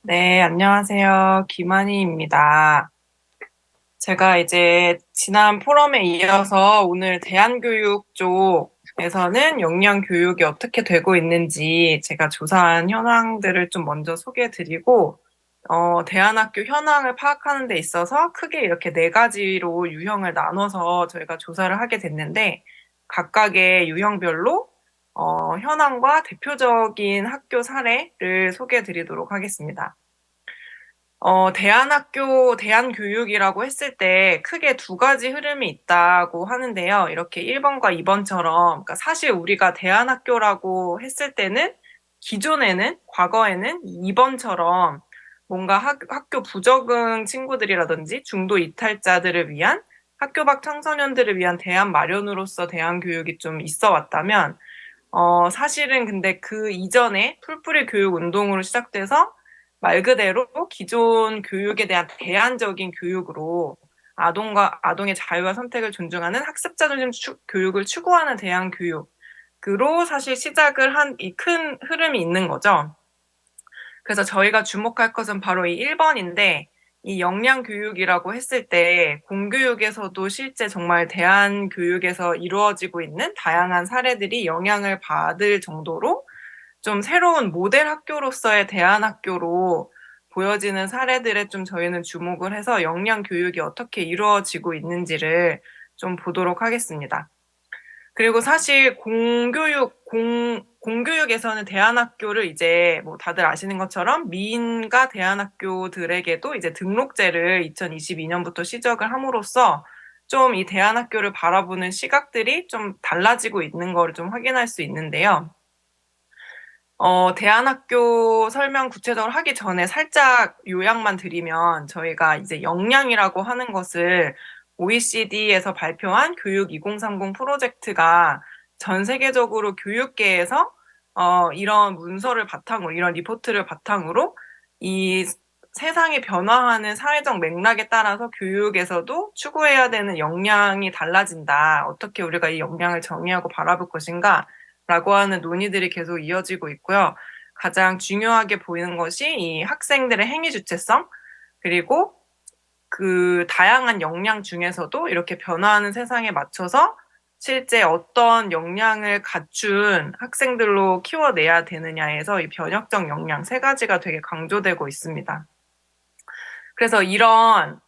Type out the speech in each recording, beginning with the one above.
네, 안녕하세요. 김한희입니다. 제가 이제 지난 포럼에 이어서 오늘 대한교육 쪽에서는 영양교육이 어떻게 되고 있는지 제가 조사한 현황들을 좀 먼저 소개해 드리고, 대안학교 현황을 파악하는 데 있어서 크게 이렇게 네 가지로 유형을 나눠서 저희가 조사를 하게 됐는데, 각각의 유형별로 현황과 대표적인 학교 사례를 소개해 드리도록 하겠습니다. 대안교육이라고 했을 때 크게 두 가지 흐름이 있다고 하는데요. 이렇게 1번과 2번처럼, 그러니까 사실 우리가 대안학교라고 했을 때는 과거에는 2번처럼 뭔가 학교 부적응 친구들이라든지 중도 이탈자들을 위한 학교 밖 청소년들을 위한 대안 마련으로서 대안교육이 좀 있어 왔다면, 사실은 근데 그 이전에 풀뿌리 교육 운동으로 시작돼서 말 그대로 기존 교육에 대한 대안적인 교육으로 아동의 자유와 선택을 존중하는 학습 자존심 교육을 추구하는 대안 교육으로 사실 시작을 한 이 큰 흐름이 있는 거죠. 그래서 저희가 주목할 것은 바로 이 1번인데, 이 역량 교육이라고 했을 때 공교육에서도 실제 정말 대안 교육에서 이루어지고 있는 다양한 사례들이 영향을 받을 정도로 좀 새로운 모델 학교로서의 대안 학교로 보여지는 사례들에 좀 저희는 주목을 해서 역량 교육이 어떻게 이루어지고 있는지를 좀 보도록 하겠습니다. 그리고 사실 공교육에서는 대안학교를 이제 뭐 다들 아시는 것처럼 미인가 대안학교들에게도 이제 등록제를 2022년부터 시작을 함으로써 좀 이 대안학교를 바라보는 시각들이 좀 달라지고 있는 거를 좀 확인할 수 있는데요. 대안학교 설명 구체적으로 하기 전에 살짝 요약만 드리면, 저희가 이제 역량이라고 하는 것을 OECD에서 발표한 교육 2030 프로젝트가 전 세계적으로 교육계에서 이런 문서를 바탕으로, 이런 리포트를 바탕으로 이 세상이 변화하는 사회적 맥락에 따라서 교육에서도 추구해야 되는 역량이 달라진다. 어떻게 우리가 이 역량을 정의하고 바라볼 것인가? 라고 하는 논의들이 계속 이어지고 있고요. 가장 중요하게 보이는 것이 이 학생들의 행위 주체성, 그리고 그 다양한 역량 중에서도 이렇게 변화하는 세상에 맞춰서 실제 어떤 역량을 갖춘 학생들로 키워내야 되느냐에서 이 변혁적 역량 세 가지가 되게 강조되고 있습니다. 그래서 이런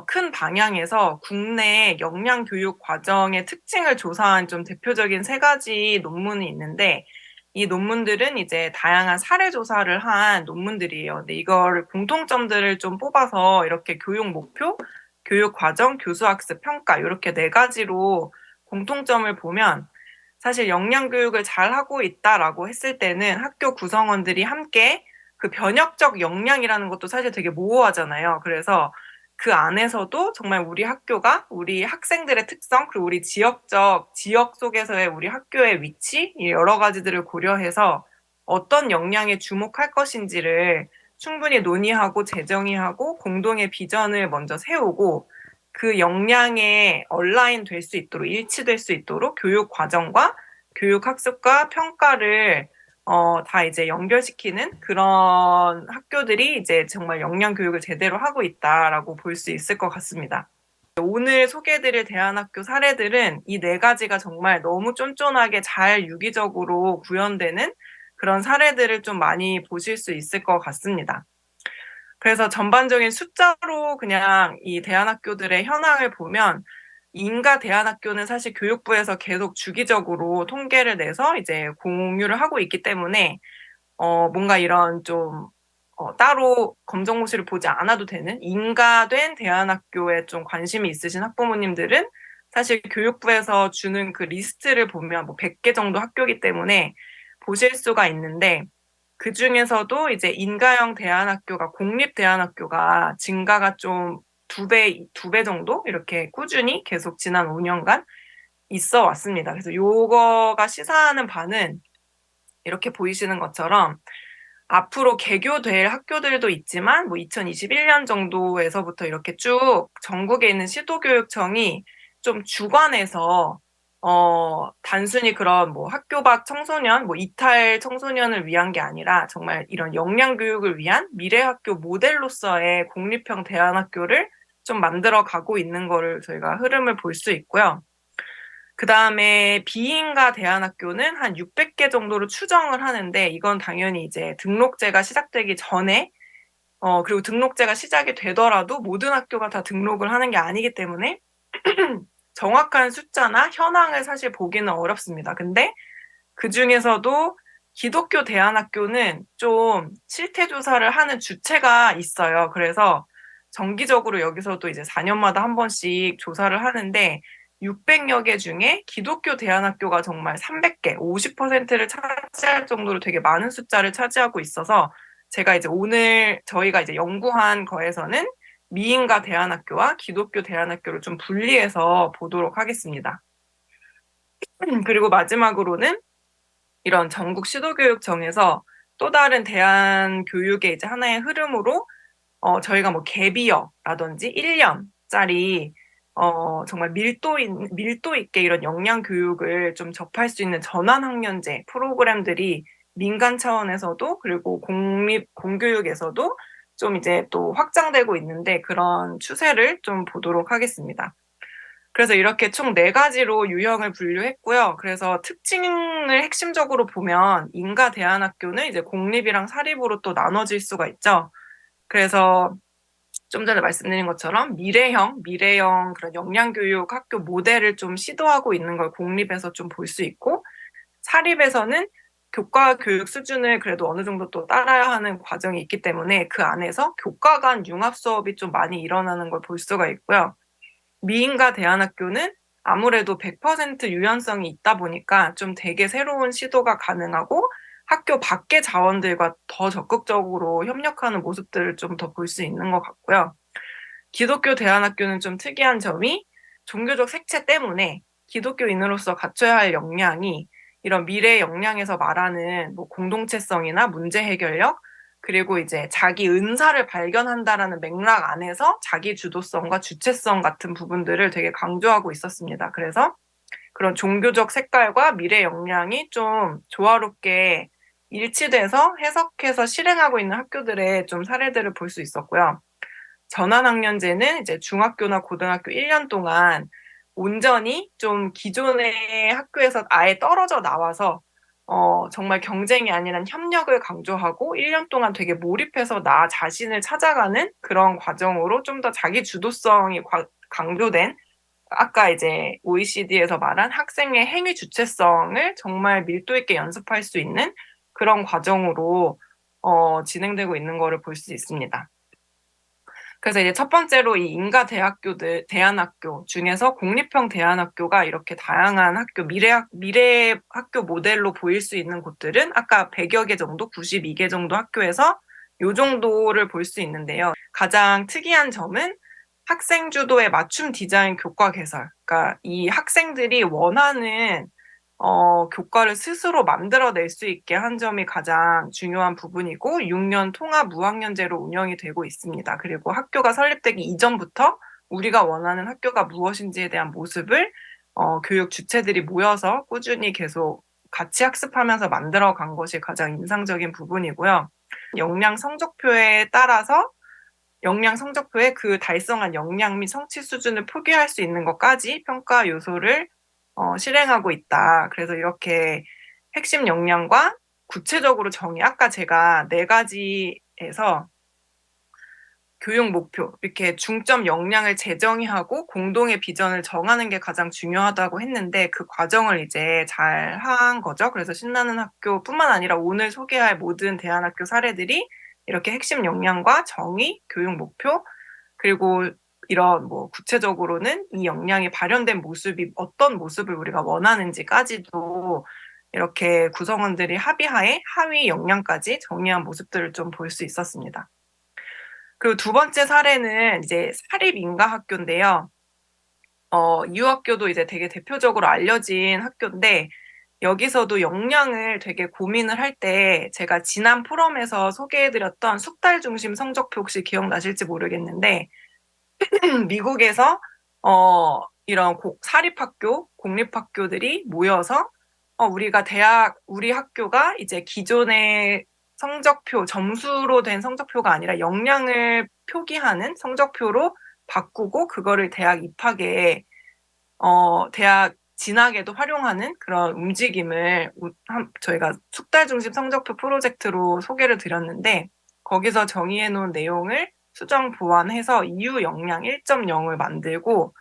큰 방향에서 국내 역량 교육 과정의 특징을 조사한 좀 대표적인 세 가지 논문이 있는데, 이 논문들은 이제 다양한 사례 조사를 한 논문들이에요. 근데 이걸 공통점들을 좀 뽑아서 이렇게 교육 목표, 교육 과정, 교수 학습, 평가 이렇게 네 가지로 공통점을 보면, 사실 역량 교육을 잘 하고 있다라고 했을 때는 학교 구성원들이 함께 그 변혁적 역량이라는 것도 사실 되게 모호하잖아요. 그래서 그 안에서도 정말 우리 학교가 우리 학생들의 특성, 그리고 우리 지역 속에서의 우리 학교의 위치, 여러 가지들을 고려해서 어떤 역량에 주목할 것인지를 충분히 논의하고 재정의하고 공동의 비전을 먼저 세우고, 그 역량에 얼라인 될 수 있도록, 일치될 수 있도록 교육 과정과 교육 학습과 평가를 다 이제 연결시키는 그런 학교들이 이제 정말 역량 교육을 제대로 하고 있다라고 볼 수 있을 것 같습니다. 오늘 소개해드릴 대안학교 사례들은 이 네 가지가 정말 너무 쫀쫀하게 잘 유기적으로 구현되는 그런 사례들을 좀 많이 보실 수 있을 것 같습니다. 그래서 전반적인 숫자로 그냥 이 대안학교들의 현황을 보면, 인가 대안학교는 사실 교육부에서 계속 주기적으로 통계를 내서 이제 공유를 하고 있기 때문에 뭔가 이런 좀 따로 검정고시를 보지 않아도 되는 인가된 대안학교에 좀 관심이 있으신 학부모님들은 사실 교육부에서 주는 그 리스트를 보면 뭐 100개 정도 학교이기 때문에 보실 수가 있는데, 그 중에서도 이제 인가형 대안학교가, 공립대안학교가 증가가 좀 두 배 정도 이렇게 꾸준히 계속 지난 5년간 있어 왔습니다. 그래서 요거가 시사하는 바는 이렇게 보이시는 것처럼 앞으로 개교될 학교들도 있지만, 뭐 2021년 정도에서부터 이렇게 쭉 전국에 있는 시도교육청이 좀 주관해서 단순히 그런 뭐 학교 밖 청소년, 뭐 이탈 청소년을 위한 게 아니라 정말 이런 역량 교육을 위한 미래 학교 모델로서의 공립형 대안학교를 좀 만들어 가고 있는 거를 저희가 흐름을 볼 수 있고요. 그다음에 비인가 대안학교는 한 600개 정도로 추정을 하는데, 이건 당연히 이제 등록제가 시작되기 전에, 그리고 등록제가 시작이 되더라도 모든 학교가 다 등록을 하는 게 아니기 때문에 정확한 숫자나 현황을 사실 보기는 어렵습니다. 근데 그 중에서도 기독교 대안학교는 좀 실태 조사를 하는 주체가 있어요. 그래서 정기적으로 여기서도 이제 4년마다 한 번씩 조사를 하는데, 600여 개 중에 기독교 대안학교가 정말 300개, 50%를 차지할 정도로 되게 많은 숫자를 차지하고 있어서, 제가 이제 오늘 저희가 이제 연구한 거에서는 미인가 대안학교와 기독교 대안학교를 좀 분리해서 보도록 하겠습니다. 그리고 마지막으로는 이런 전국 시도교육청에서 또 다른 대안교육의 이제 하나의 흐름으로 저희가 뭐 갭이어라든지 1년짜리 정말 밀도 있게 이런 역량 교육을 좀 접할 수 있는 전환학년제 프로그램들이 민간 차원에서도 그리고 공교육에서도 좀 이제 또 확장되고 있는데, 그런 추세를 좀 보도록 하겠습니다. 그래서 이렇게 총 4가지로 유형을 분류했고요. 그래서 특징을 핵심적으로 보면 인가 대안학교는 이제 공립이랑 사립으로 또 나눠질 수가 있죠. 그래서 좀 전에 말씀드린 것처럼 미래형 그런 역량교육 학교 모델을 좀 시도하고 있는 걸 공립에서 좀 볼 수 있고, 사립에서는 교과 교육 수준을 그래도 어느 정도 또 따라야 하는 과정이 있기 때문에 그 안에서 교과 간 융합 수업이 좀 많이 일어나는 걸 볼 수가 있고요. 미인가 대안학교는 아무래도 100% 유연성이 있다 보니까 좀 되게 새로운 시도가 가능하고 학교 밖의 자원들과 더 적극적으로 협력하는 모습들을 좀 더 볼 수 있는 것 같고요. 기독교 대안학교는 좀 특이한 점이 종교적 색채 때문에 기독교인으로서 갖춰야 할 역량이 이런 미래 역량에서 말하는 뭐 공동체성이나 문제 해결력, 그리고 이제 자기 은사를 발견한다라는 맥락 안에서 자기 주도성과 주체성 같은 부분들을 되게 강조하고 있었습니다. 그래서 그런 종교적 색깔과 미래 역량이 좀 조화롭게 일치돼서 해석해서 실행하고 있는 학교들의 좀 사례들을 볼 수 있었고요. 전환학년제는 이제 중학교나 고등학교 1년 동안 온전히 좀 기존의 학교에서 아예 떨어져 나와서 정말 경쟁이 아니라 협력을 강조하고 1년 동안 되게 몰입해서 나 자신을 찾아가는 그런 과정으로 좀 더 자기 주도성이 강조된, 아까 이제 OECD에서 말한 학생의 행위 주체성을 정말 밀도 있게 연습할 수 있는 그런 과정으로 진행되고 있는 거를 볼 수 있습니다. 그래서 이제 첫 번째로 이 인가 대안학교 중에서 공립형 대안학교가 이렇게 다양한 학교, 미래 학교 모델로 보일 수 있는 곳들은 아까 100여 개 정도, 92개 정도 학교에서 요 정도를 볼 수 있는데요. 가장 특이한 점은 학생 주도의 맞춤 디자인 교과 개설. 그러니까 이 학생들이 원하는 교과를 스스로 만들어낼 수 있게 한 점이 가장 중요한 부분이고, 6년 통합 무학년제로 운영이 되고 있습니다. 그리고 학교가 설립되기 이전부터 우리가 원하는 학교가 무엇인지에 대한 모습을 교육 주체들이 모여서 꾸준히 계속 같이 학습하면서 만들어 간 것이 가장 인상적인 부분이고요. 역량 성적표에 따라서 역량 성적표에 그 달성한 역량 및 성취 수준을 표기할 수 있는 것까지 평가 요소를 실행하고 있다. 그래서 이렇게 핵심 역량과 구체적으로 아까 제가 4가지에서 교육 목표, 이렇게 중점 역량을 재정의하고 공동의 비전을 정하는 게 가장 중요하다고 했는데, 그 과정을 이제 잘 한 거죠. 그래서 신나는 학교뿐만 아니라 오늘 소개할 모든 대안학교 사례들이 이렇게 핵심 역량과 정의, 교육 목표, 그리고 이런 뭐 구체적으로는 이 역량이 발현된 모습이 어떤 모습을 우리가 원하는지까지도 이렇게 구성원들이 합의하에 하위 역량까지 정의한 모습들을 좀 볼 수 있었습니다. 그리고 두 번째 사례는 이제 사립인가 학교인데요. 이 학교도 이제 되게 대표적으로 알려진 학교인데, 여기서도 역량을 되게 고민을 할 때 제가 지난 포럼에서 소개해드렸던 숙달 중심 성적표 혹시 기억나실지 모르겠는데, 미국에서 이런 사립학교, 공립학교들이 모여서 우리 학교가 이제 기존의 성적표, 점수로 된 성적표가 아니라 역량을 표기하는 성적표로 바꾸고 그거를 대학 입학에 대학 진학에도 활용하는 그런 움직임을 저희가 숙달 중심 성적표 프로젝트로 소개를 드렸는데, 거기서 정의해 놓은 내용을 수정 보완해서 이유 역량 1.0을 만들고,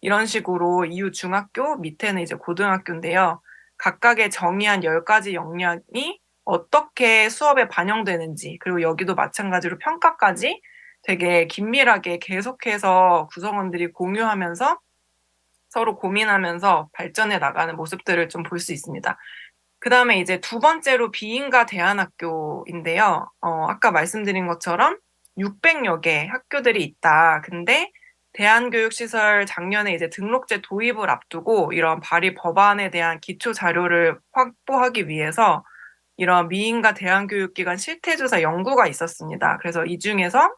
이런 식으로 이유 중학교, 밑에는 이제 고등학교인데요. 각각의 정의한 10가지 역량이 어떻게 수업에 반영되는지, 그리고 여기도 마찬가지로 평가까지 되게 긴밀하게 계속해서 구성원들이 공유하면서 서로 고민하면서 발전해 나가는 모습들을 좀 볼 수 있습니다. 그다음에 이제 두 번째로 비인가 대안학교인데요. 아까 말씀드린 것처럼 600여 개 학교들이 있다. 근데 대안교육시설 작년에 이제 등록제 도입을 앞두고 이런 발의 법안에 대한 기초 자료를 확보하기 위해서 이런 미인가 대안교육기관 실태조사 연구가 있었습니다. 그래서 이 중에서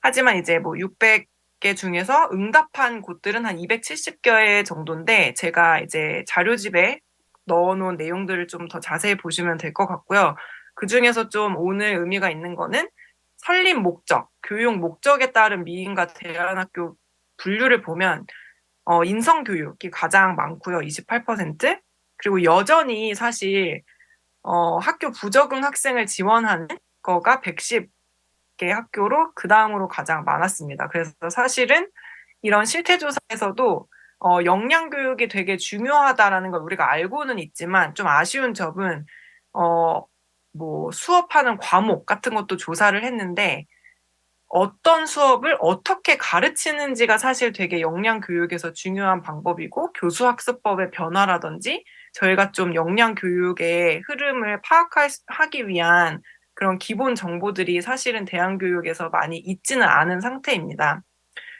하지만 이제 뭐 600개 중에서 응답한 곳들은 한 270개 정도인데, 제가 이제 자료집에 넣어놓은 내용들을 좀 더 자세히 보시면 될 것 같고요. 그 중에서 좀 오늘 의미가 있는 거는 설립 목적, 교육 목적에 따른 미인가 대안학교 분류를 보면 인성교육이 가장 많고요. 28%. 그리고 여전히 사실 학교 부적응 학생을 지원하는 거가 110개 학교로 그 다음으로 가장 많았습니다. 그래서 사실은 이런 실태조사에서도 역량 교육이 되게 중요하다라는 걸 우리가 알고는 있지만, 좀 아쉬운 점은 뭐 수업하는 과목 같은 것도 조사를 했는데 어떤 수업을 어떻게 가르치는지가 사실 되게 역량 교육에서 중요한 방법이고, 교수 학습법의 변화라든지 저희가 좀 역량 교육의 흐름을 파악하기 위한 그런 기본 정보들이 사실은 대안교육에서 많이 있지는 않은 상태입니다.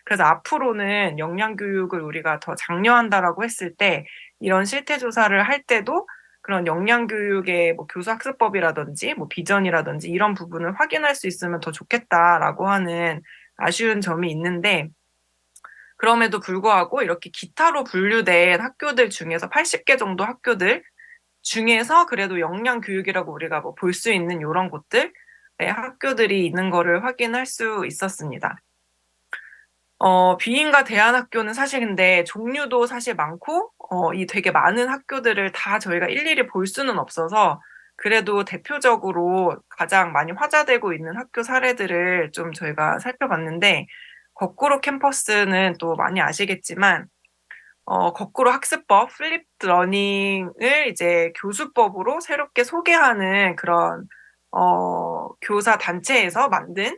그래서 앞으로는 역량 교육을 우리가 더 장려한다라고 했을 때 이런 실태 조사를 할 때도 그런 역량 교육의 뭐 교수 학습법이라든지 뭐 비전이라든지 이런 부분을 확인할 수 있으면 더 좋겠다라고 하는 아쉬운 점이 있는데, 그럼에도 불구하고 이렇게 기타로 분류된 학교들 중에서 80개 정도 학교들 중에서 그래도 역량 교육이라고 우리가 뭐 볼 수 있는 이런 곳들, 학교들이 있는 거를 확인할 수 있었습니다. 비인가 대안학교는 사실 근데 종류도 사실 많고, 이 되게 많은 학교들을 다 저희가 일일이 볼 수는 없어서 그래도 대표적으로 가장 많이 화제되고 있는 학교 사례들을 좀 저희가 살펴봤는데, 거꾸로 캠퍼스는 또 많이 아시겠지만, 거꾸로 학습법, 플립드 러닝을 이제 교수법으로 새롭게 소개하는 그런, 교사 단체에서 만든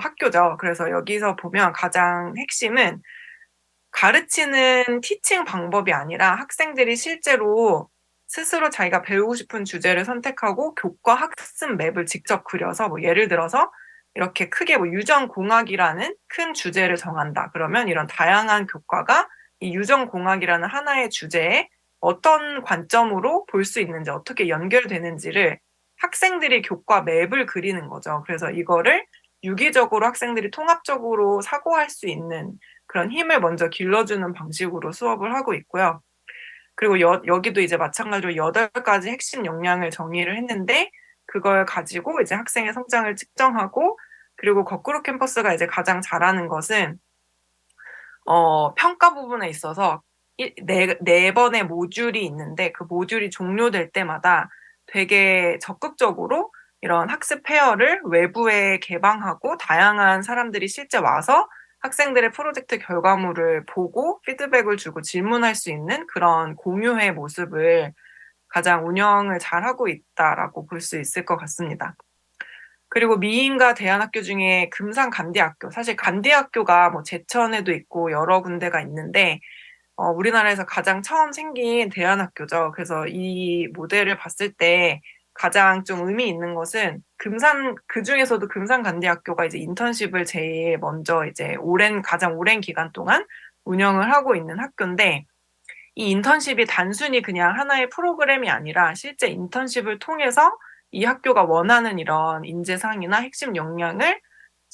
학교죠. 그래서 여기서 보면 가장 핵심은 가르치는 티칭 방법이 아니라 학생들이 실제로 스스로 자기가 배우고 싶은 주제를 선택하고 교과 학습 맵을 직접 그려서, 뭐 예를 들어서 이렇게 크게 뭐 유전공학이라는 큰 주제를 정한다. 그러면 이런 다양한 교과가 이 유전공학이라는 하나의 주제에 어떤 관점으로 볼 수 있는지, 어떻게 연결되는지를 학생들이 교과 맵을 그리는 거죠. 그래서 이거를 유기적으로 학생들이 통합적으로 사고할 수 있는 그런 힘을 먼저 길러주는 방식으로 수업을 하고 있고요. 그리고 여기도 이제 마찬가지로 8가지 핵심 역량을 정의를 했는데, 그걸 가지고 이제 학생의 성장을 측정하고, 그리고 거꾸로 캠퍼스가 이제 가장 잘하는 것은 평가 부분에 있어서 네 번의 모듈이 있는데, 그 모듈이 종료될 때마다 되게 적극적으로 이런 학습 페어를 외부에 개방하고 다양한 사람들이 실제 와서 학생들의 프로젝트 결과물을 보고 피드백을 주고 질문할 수 있는 그런 공유회 모습을 가장 운영을 잘하고 있다라고 볼 수 있을 것 같습니다. 그리고 미인가 대안학교 중에 금산간디학교, 사실 간디학교가 뭐 제천에도 있고 여러 군데가 있는데 우리나라에서 가장 처음 생긴 대안학교죠. 그래서 이 모델을 봤을 때 가장 좀 의미 있는 것은 그 중에서도 금산간디학교가 이제 인턴십을 제일 먼저 이제 가장 오랜 기간 동안 운영을 하고 있는 학교인데, 이 인턴십이 단순히 그냥 하나의 프로그램이 아니라 실제 인턴십을 통해서 이 학교가 원하는 이런 인재상이나 핵심 역량을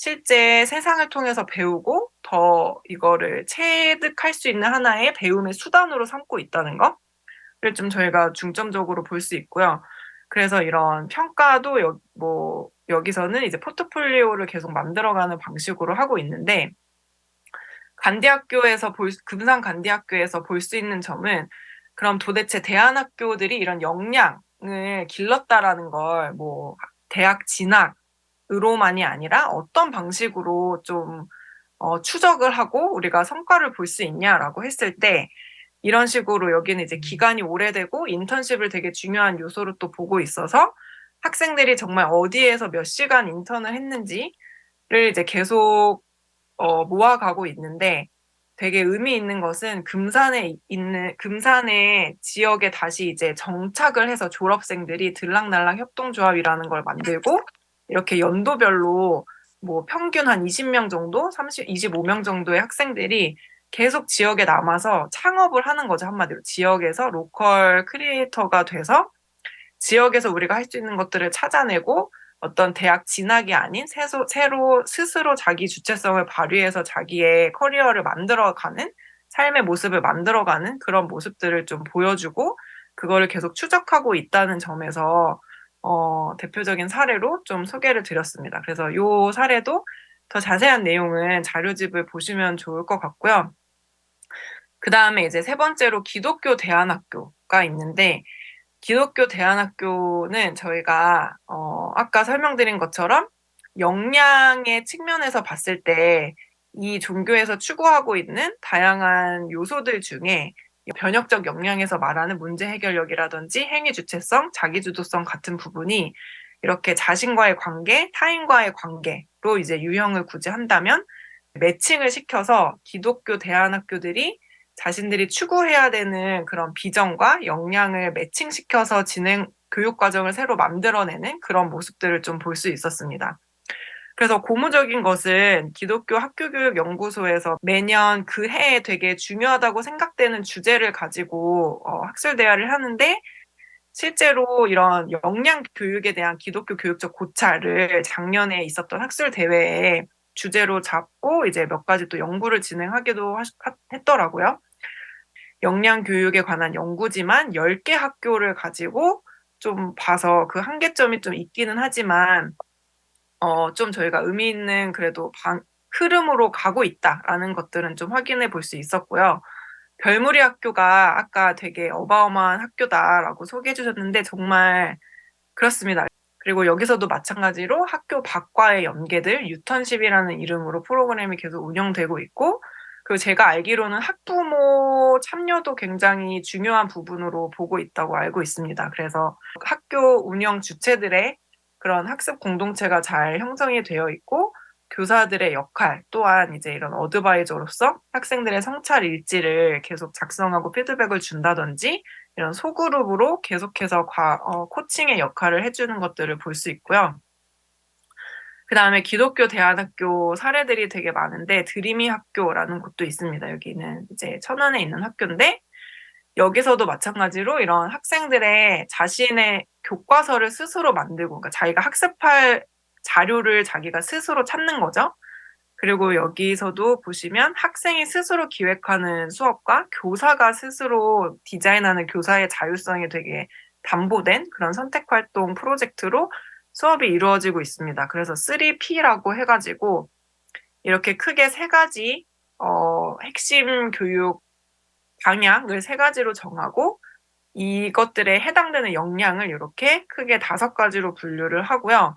실제 세상을 통해서 배우고 더 이거를 체득할 수 있는 하나의 배움의 수단으로 삼고 있다는 거를 좀 저희가 중점적으로 볼 수 있고요. 그래서 이런 평가도 여기서는 이제 포트폴리오를 계속 만들어가는 방식으로 하고 있는데, 금산 간디학교에서 볼 수 있는 점은, 그럼 도대체 대안학교들이 이런 역량을 길렀다라는 걸 대학 진학으로만이 아니라 어떤 방식으로 좀 추적을 하고 우리가 성과를 볼 수 있냐라고 했을 때, 이런 식으로 여기는 이제 기간이 오래되고 인턴십을 되게 중요한 요소로 또 보고 있어서 학생들이 정말 어디에서 몇 시간 인턴을 했는지를 이제 계속 모아가고 있는데, 되게 의미 있는 것은 금산의 지역에 다시 이제 정착을 해서 졸업생들이 들락날락 협동조합이라는 걸 만들고, 이렇게 연도별로 평균 한 20명 정도, 25명 정도의 학생들이 계속 지역에 남아서 창업을 하는 거죠. 한마디로 지역에서 로컬 크리에이터가 돼서 지역에서 우리가 할 수 있는 것들을 찾아내고, 어떤 대학 진학이 아닌 새로 스스로 자기 주체성을 발휘해서 자기의 커리어를 만들어가는, 삶의 모습을 만들어가는 그런 모습들을 좀 보여주고, 그거를 계속 추적하고 있다는 점에서 대표적인 사례로 좀 소개를 드렸습니다. 그래서 이 사례도 더 자세한 내용은 자료집을 보시면 좋을 것 같고요. 그 다음에 이제 세 번째로 기독교 대안학교가 있는데, 기독교 대안학교는 저희가 아까 설명드린 것처럼 역량의 측면에서 봤을 때 이 종교에서 추구하고 있는 다양한 요소들 중에 변혁적 역량에서 말하는 문제 해결력이라든지 행위 주체성, 자기주도성 같은 부분이 이렇게 자신과의 관계, 타인과의 관계로 이제 유형을 굳이 한다면, 매칭을 시켜서 기독교 대안학교들이 자신들이 추구해야 되는 그런 비전과 역량을 매칭시켜서 교육 과정을 새로 만들어내는 그런 모습들을 좀 볼 수 있었습니다. 그래서 고무적인 것은 기독교 학교교육연구소에서 매년 그 해에 되게 중요하다고 생각되는 주제를 가지고 학술 대화를 하는데, 실제로 이런 역량 교육에 대한 기독교 교육적 고찰을 작년에 있었던 학술 대회에 주제로 잡고 이제 몇 가지 또 연구를 진행하기도 했더라고요. 역량 교육에 관한 연구지만 10개 학교를 가지고 좀 봐서 그 한계점이 좀 있기는 하지만 좀 저희가 의미 있는 그래도 흐름으로 가고 있다라는 것들은 좀 확인해 볼 수 있었고요. 별무리 학교가 아까 되게 어마어마한 학교다라고 소개해 주셨는데 정말 그렇습니다. 그리고 여기서도 마찬가지로 학교 밖과의 연계들, 유턴십이라는 이름으로 프로그램이 계속 운영되고 있고, 그리고 제가 알기로는 학부모 참여도 굉장히 중요한 부분으로 보고 있다고 알고 있습니다. 그래서 학교 운영 주체들의 그런 학습 공동체가 잘 형성이 되어 있고, 교사들의 역할 또한 이제 이런 어드바이저로서 학생들의 성찰 일지를 계속 작성하고 피드백을 준다든지, 이런 소그룹으로 계속해서 코칭의 역할을 해주는 것들을 볼 수 있고요. 그 다음에 기독교 대안학교 사례들이 되게 많은데, 드림이 학교라는 곳도 있습니다. 여기는 이제 천안에 있는 학교인데, 여기서도 마찬가지로 이런 학생들의 자신의 교과서를 스스로 만들고, 그러니까 자기가 학습할 자료를 자기가 스스로 찾는 거죠. 그리고 여기서도 보시면 학생이 스스로 기획하는 수업과 교사가 스스로 디자인하는 교사의 자율성이 되게 담보된 그런 선택활동 프로젝트로 수업이 이루어지고 있습니다. 그래서 3P라고 해가지고 이렇게 크게 세 가지 핵심 교육 방향을 세 가지로 정하고, 이것들에 해당되는 역량을 이렇게 크게 5가지로 분류를 하고요.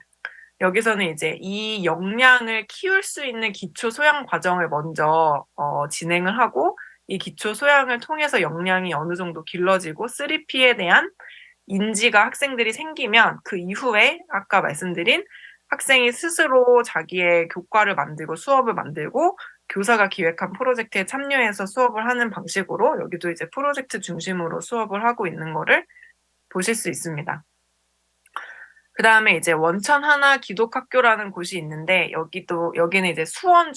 여기서는 이제 이 역량을 키울 수 있는 기초 소양 과정을 먼저 진행을 하고, 이 기초 소양을 통해서 역량이 어느 정도 길러지고 3P에 대한 인지가 학생들이 생기면, 그 이후에 아까 말씀드린 학생이 스스로 자기의 교과를 만들고 수업을 만들고 교사가 기획한 프로젝트에 참여해서 수업을 하는 방식으로, 여기도 이제 프로젝트 중심으로 수업을 하고 있는 거를 보실 수 있습니다. 그 다음에 이제 원천 하나 기독학교라는 곳이 있는데, 여기는 이제 수원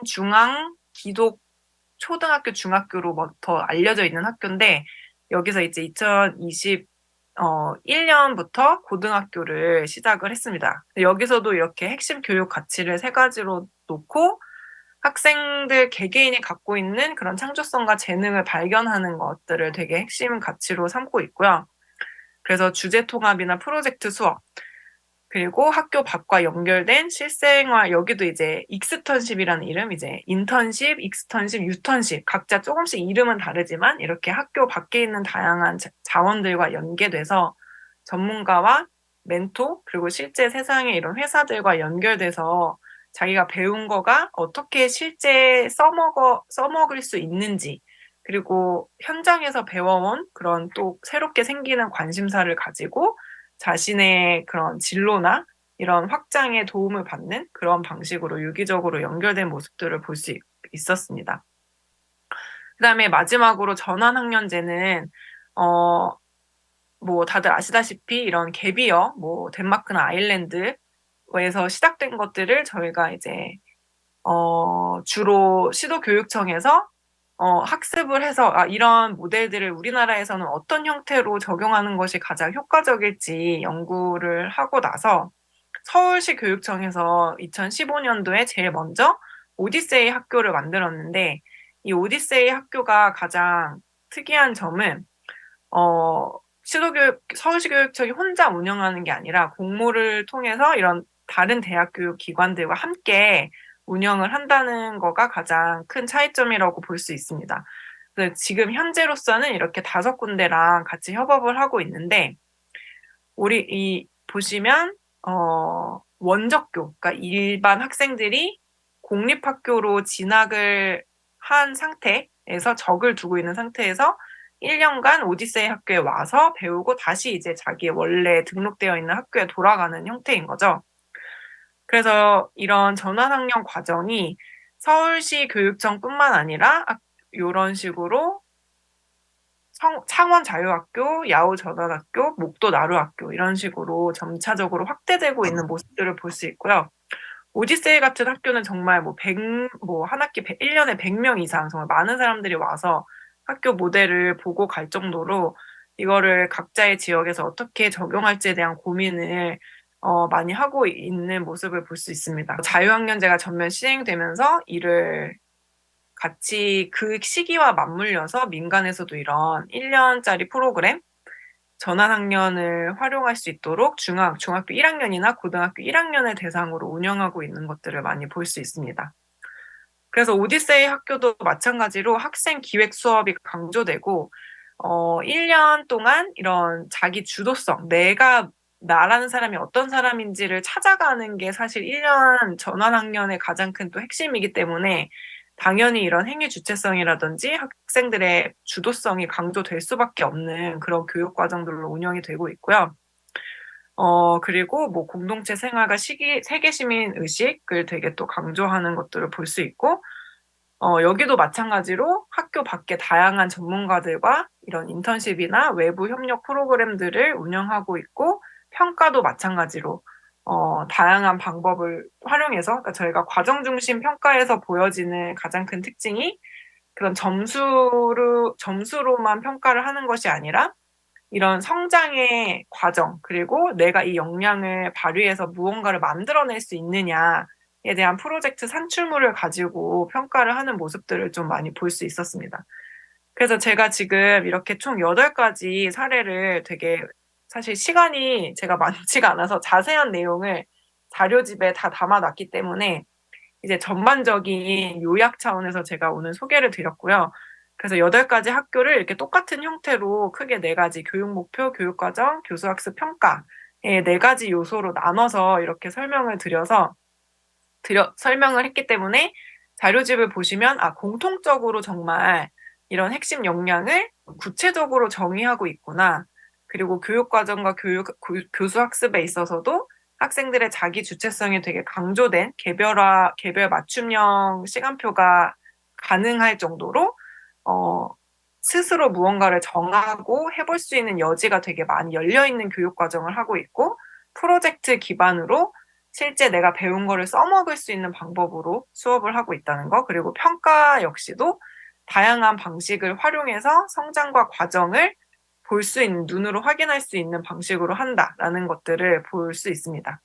중앙 기독 초등학교 중학교로 더 알려져 있는 학교인데, 여기서 이제 1년부터 고등학교를 시작을 했습니다. 여기서도 이렇게 핵심 교육 가치를 3가지로 놓고 학생들 개개인이 갖고 있는 그런 창조성과 재능을 발견하는 것들을 되게 핵심 가치로 삼고 있고요. 그래서 주제 통합이나 프로젝트 수업, 그리고 학교 밖과 연결된 실생활, 여기도 이제 익스턴십이라는 이름, 이제 인턴십, 익스턴십, 유턴십, 각자 조금씩 이름은 다르지만 이렇게 학교 밖에 있는 다양한 자원들과 연계돼서 전문가와 멘토, 그리고 실제 세상의 이런 회사들과 연결돼서 자기가 배운 거가 어떻게 실제 써먹을 수 있는지, 그리고 현장에서 배워온 그런 또 새롭게 생기는 관심사를 가지고 자신의 그런 진로나 이런 확장에 도움을 받는 그런 방식으로 유기적으로 연결된 모습들을 볼 수 있었습니다. 그다음에 마지막으로 전환학년제는 뭐 다들 아시다시피 이런 갭이어, 뭐 덴마크나 아일랜드에서 시작된 것들을 저희가 이제 주로 시도교육청에서 학습을 해서 이런 모델들을 우리나라에서는 어떤 형태로 적용하는 것이 가장 효과적일지 연구를 하고 나서 서울시 교육청에서 2015년도에 제일 먼저 오디세이 학교를 만들었는데, 이 오디세이 학교가 가장 특이한 점은 서울시 교육청이 혼자 운영하는 게 아니라 공모를 통해서 이런 다른 대학 교육 기관들과 함께 운영을 한다는 거가 가장 큰 차이점이라고 볼 수 있습니다. 그래서 지금 현재로서는 이렇게 5군데랑 같이 협업을 하고 있는데, 보시면 원적교, 그러니까 일반 학생들이 공립학교로 진학을 한 상태에서 적을 두고 있는 상태에서 1년간 오디세이 학교에 와서 배우고 다시 이제 자기 원래 등록되어 있는 학교에 돌아가는 형태인 거죠. 그래서 이런 전환학년 과정이 서울시 교육청뿐만 아니라 이런 식으로 창원자유학교, 야후전환학교, 목도나루학교 이런 식으로 점차적으로 확대되고 있는 모습들을 볼 수 있고요. 오디세이 같은 학교는 정말 한 학기 1년에 100명 이상 정말 많은 사람들이 와서 학교 모델을 보고 갈 정도로 이거를 각자의 지역에서 어떻게 적용할지에 대한 고민을 많이 하고 있는 모습을 볼 수 있습니다. 자유학년제가 전면 시행되면서 이를 같이 그 시기와 맞물려서 민간에서도 이런 1년짜리 프로그램, 전환학년을 활용할 수 있도록 중학교 1학년이나 고등학교 1학년을 대상으로 운영하고 있는 것들을 많이 볼 수 있습니다. 그래서 오디세이 학교도 마찬가지로 학생 기획 수업이 강조되고 1년 동안 이런 자기 주도성, 나라는 사람이 어떤 사람인지를 찾아가는 게 사실 1년 전환학년의 가장 큰 또 핵심이기 때문에 당연히 이런 행위 주체성이라든지 학생들의 주도성이 강조될 수밖에 없는 그런 교육 과정들로 운영이 되고 있고요. 그리고 뭐 공동체 생활과 세계 시민 의식을 되게 또 강조하는 것들을 볼 수 있고, 여기도 마찬가지로 학교 밖에 다양한 전문가들과 이런 인턴십이나 외부 협력 프로그램들을 운영하고 있고, 평가도 마찬가지로 다양한 방법을 활용해서, 그러니까 저희가 과정 중심 평가에서 보여지는 가장 큰 특징이 그런 점수로만 평가를 하는 것이 아니라 이런 성장의 과정, 그리고 내가 이 역량을 발휘해서 무언가를 만들어낼 수 있느냐에 대한 프로젝트 산출물을 가지고 평가를 하는 모습들을 좀 많이 볼 수 있었습니다. 그래서 제가 지금 이렇게 총 8가지 사례를 되게, 사실 시간이 제가 많지가 않아서 자세한 내용을 자료집에 다 담아놨기 때문에 이제 전반적인 요약 차원에서 제가 오늘 소개를 드렸고요. 그래서 8가지 학교를 이렇게 똑같은 형태로 크게 4가지 교육 목표, 교육 과정, 교수 학습 평가의 4가지 요소로 나눠서 이렇게 설명을 했기 때문에 자료집을 보시면 공통적으로 정말 이런 핵심 역량을 구체적으로 정의하고 있구나. 그리고 교육 과정과 교수 학습에 있어서도 학생들의 자기 주체성이 되게 강조된 개별 맞춤형 시간표가 가능할 정도로 스스로 무언가를 정하고 해볼 수 있는 여지가 되게 많이 열려있는 교육 과정을 하고 있고, 프로젝트 기반으로 실제 내가 배운 거를 써먹을 수 있는 방법으로 수업을 하고 있다는 거, 그리고 평가 역시도 다양한 방식을 활용해서 성장과 과정을 볼 수 있는, 눈으로 확인할 수 있는 방식으로 한다라는 것들을 볼 수 있습니다.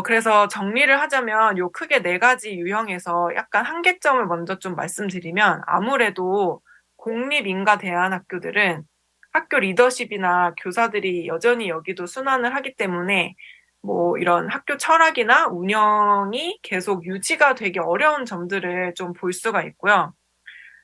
그래서 정리를 하자면 요 크게 네 가지 유형에서 약간 한계점을 먼저 좀 말씀드리면, 아무래도 공립인가 대안학교들은 학교 리더십이나 교사들이 여전히 여기도 순환을 하기 때문에 뭐 이런 학교 철학이나 운영이 계속 유지가 되게 어려운 점들을 좀 볼 수가 있고요.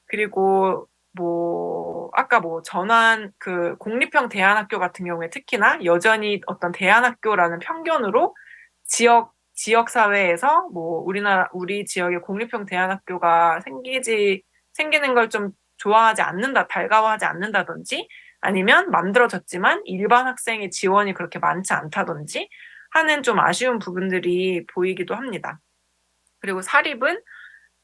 그리고 뭐 아까 뭐 전환 그 공립형 대안학교 같은 경우에 특히나 여전히 어떤 대안학교라는 편견으로 지역 사회에서 뭐 우리 지역에 공립형 대안학교가 생기는 걸 좀 좋아하지 않는다, 달가워하지 않는다든지, 아니면 만들어졌지만 일반 학생의 지원이 그렇게 많지 않다든지 하는 좀 아쉬운 부분들이 보이기도 합니다. 그리고 사립은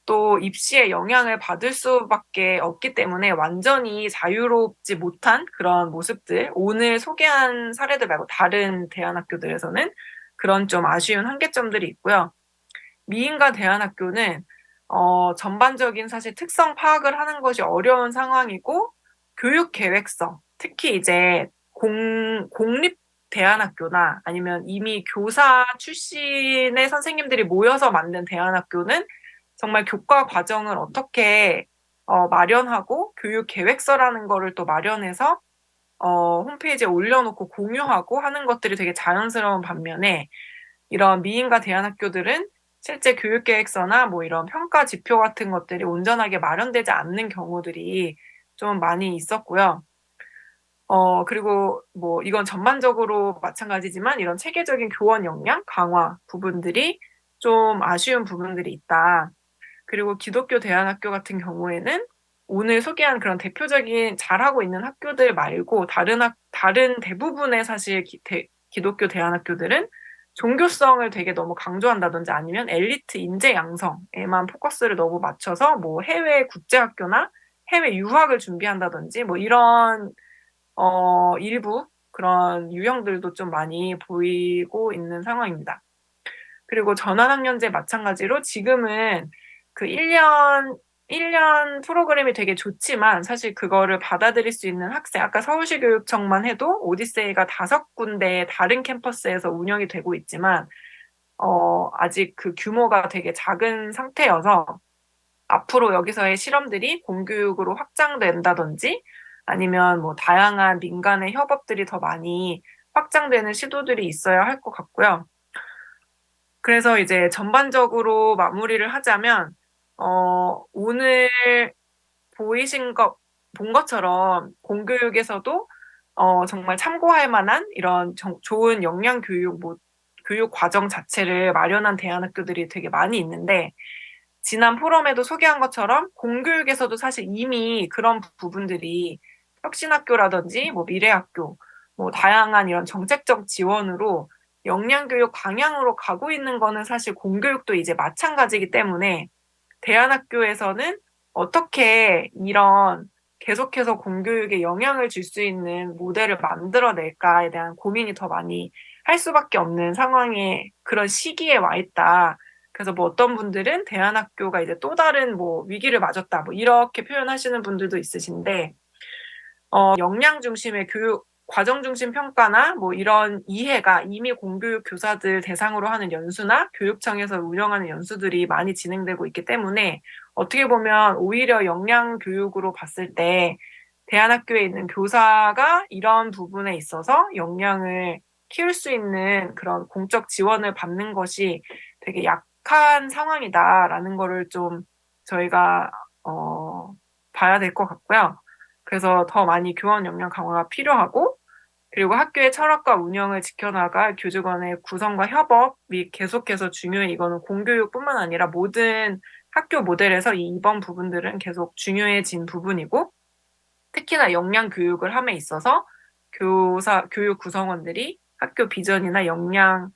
또 입시에 영향을 받을 수밖에 없기 때문에 완전히 자유롭지 못한 그런 모습들, 오늘 소개한 사례들 말고 다른 대안학교들에서는 그런 좀 아쉬운 한계점들이 있고요. 미인가 대안학교는 전반적인 사실 특성 파악을 하는 것이 어려운 상황이고, 교육 계획서, 특히 이제 공립 대안학교나 아니면 이미 교사 출신의 선생님들이 모여서 만든 대안학교는 정말 교과 과정을 어떻게 마련하고 교육 계획서라는 거를 또 마련해서 홈페이지에 올려놓고 공유하고 하는 것들이 되게 자연스러운 반면에, 이런 미인가 대안학교들은 실제 교육계획서나 뭐 이런 평가 지표 같은 것들이 온전하게 마련되지 않는 경우들이 좀 많이 있었고요. 그리고 뭐 이건 전반적으로 마찬가지지만 이런 체계적인 교원 역량 강화 부분들이 좀 아쉬운 부분들이 있다. 그리고 기독교 대안학교 같은 경우에는 오늘 소개한 그런 대표적인 잘하고 있는 학교들 말고 다른 대부분의 사실 기독교 대안학교들은 종교성을 되게 너무 강조한다든지 아니면 엘리트 인재 양성에만 포커스를 너무 맞춰서 뭐 해외 국제학교나 해외 유학을 준비한다든지 뭐 이런 일부 그런 유형들도 좀 많이 보이고 있는 상황입니다. 그리고 전환학년제 마찬가지로 지금은 그 1년 프로그램이 되게 좋지만 사실 그거를 받아들일 수 있는 학생, 아까 서울시교육청만 해도 오디세이가 5군데 다른 캠퍼스에서 운영이 되고 있지만 아직 그 규모가 되게 작은 상태여서 앞으로 여기서의 실험들이 공교육으로 확장된다든지 아니면 뭐 다양한 민간의 협업들이 더 많이 확장되는 시도들이 있어야 할 것 같고요. 그래서 이제 전반적으로 마무리를 하자면, 오늘 본 것처럼 공교육에서도 정말 참고할 만한 이런 좋은 역량 교육 과정 자체를 마련한 대안학교들이 되게 많이 있는데, 지난 포럼에도 소개한 것처럼 공교육에서도 사실 이미 그런 부분들이 혁신학교라든지 뭐 미래학교, 뭐 다양한 이런 정책적 지원으로 역량교육 방향으로 가고 있는 거는 사실 공교육도 이제 마찬가지이기 때문에, 대안학교에서는 어떻게 이런 계속해서 공교육에 영향을 줄 수 있는 모델을 만들어낼까에 대한 고민이 더 많이 할 수밖에 없는 상황에, 그런 시기에 와 있다. 그래서 뭐 어떤 분들은 대안학교가 이제 또 다른 뭐 위기를 맞았다, 뭐 이렇게 표현하시는 분들도 있으신데, 역량 중심의 교육, 과정 중심 평가나 뭐 이런 이해가 이미 공교육 교사들 대상으로 하는 연수나 교육청에서 운영하는 연수들이 많이 진행되고 있기 때문에, 어떻게 보면 오히려 역량 교육으로 봤을 때 대안학교에 있는 교사가 이런 부분에 있어서 역량을 키울 수 있는 그런 공적 지원을 받는 것이 되게 약한 상황이다라는 거를 좀 저희가 봐야 될 것 같고요. 그래서 더 많이 교원 역량 강화가 필요하고, 그리고 학교의 철학과 운영을 지켜나갈 교직원의 구성과 협업이 계속해서 중요해. 이거는 공교육뿐만 아니라 모든 학교 모델에서 이번 부분들은 계속 중요해진 부분이고, 특히나 역량 교육을 함에 있어서 교육 구성원들이 학교 비전이나 역량에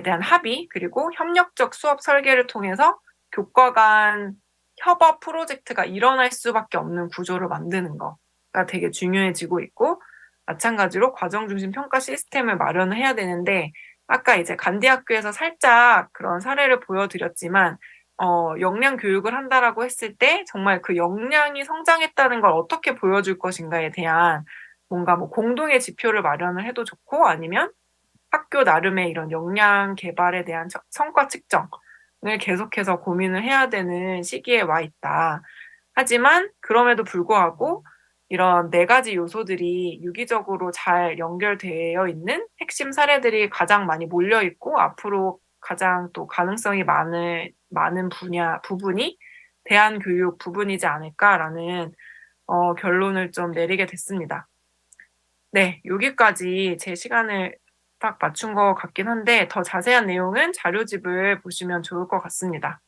대한 합의, 그리고 협력적 수업 설계를 통해서 교과 간 협업 프로젝트가 일어날 수밖에 없는 구조를 만드는 거가 되게 중요해지고 있고, 마찬가지로 과정 중심 평가 시스템을 마련을 해야 되는데, 아까 이제 간디학교에서 살짝 그런 사례를 보여드렸지만 역량 교육을 한다라고 했을 때 정말 그 역량이 성장했다는 걸 어떻게 보여줄 것인가에 대한 뭔가 뭐 공동의 지표를 마련을 해도 좋고 아니면 학교 나름의 이런 역량 개발에 대한 성과 측정을 계속해서 고민을 해야 되는 시기에 와 있다. 하지만 그럼에도 불구하고 이런 네 가지 요소들이 유기적으로 잘 연결되어 있는 핵심 사례들이 가장 많이 몰려 있고 앞으로 가장 또 가능성이 많은 부분이 대안교육 부분이지 않을까라는 결론을 좀 내리게 됐습니다. 네, 여기까지 제 시간을 딱 맞춘 것 같긴 한데 더 자세한 내용은 자료집을 보시면 좋을 것 같습니다.